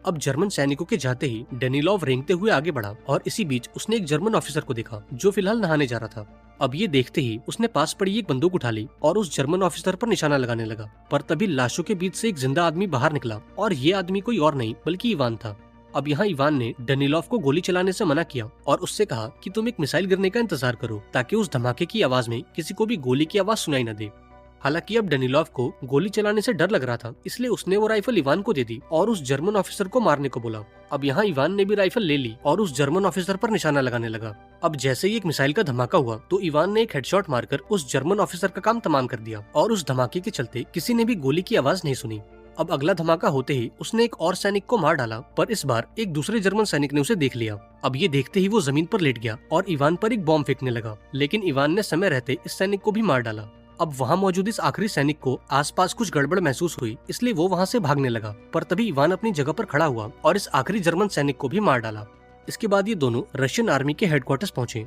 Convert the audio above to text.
अब जर्मन सैनिकों के जाते ही डेनिलोव रेंगते हुए आगे बढ़ा और इसी बीच उसने एक जर्मन ऑफिसर को देखा जो फिलहाल नहाने जा रहा था। अब ये देखते ही उसने पास पड़ी एक बंदूक उठा ली और उस जर्मन ऑफिसर पर निशाना लगाने लगा। पर तभी लाशों के बीच से एक जिंदा आदमी बाहर निकला और ये आदमी कोई और नहीं बल्कि इवान था। अब यहाँ इवान ने डेनिलोव को गोली चलाने से मना किया और उससे कहा कि तुम एक मिसाइल गिरने का इंतजार करो ताकि उस धमाके की आवाज में किसी को भी गोली की आवाज सुनाई न दे। हालांकि अब डेनिलोव को गोली चलाने से डर लग रहा था, इसलिए उसने वो राइफल इवान को दे दी और उस जर्मन ऑफिसर को मारने को बोला। अब यहाँ इवान ने भी राइफल ले ली और उस जर्मन ऑफिसर पर निशाना लगाने लगा। अब जैसे ही एक मिसाइल का धमाका हुआ तो इवान ने एक हेडशॉट मारकर उस जर्मन ऑफिसर का काम तमाम कर दिया और उस धमाके के चलते किसी ने भी गोली की आवाज नहीं सुनी। अब अगला धमाका होते ही उसने एक और सैनिक को मार डाला, पर इस बार एक दूसरे जर्मन सैनिक ने उसे देख लिया। अब ये देखते ही वो जमीन पर लेट गया और इवान पर एक बॉम्ब फेंकने लगा, लेकिन इवान ने समय रहते इस सैनिक को भी मार डाला। अब वहाँ मौजूद इस आखिरी सैनिक को आसपास कुछ गड़बड़ महसूस हुई, इसलिए वो वहाँ से भागने लगा। पर तभी इवान अपनी जगह पर खड़ा हुआ और इस आखिरी जर्मन सैनिक को भी मार डाला। इसके बाद ये दोनों रशियन आर्मी के हेडक्वार्टर्स पहुंचे।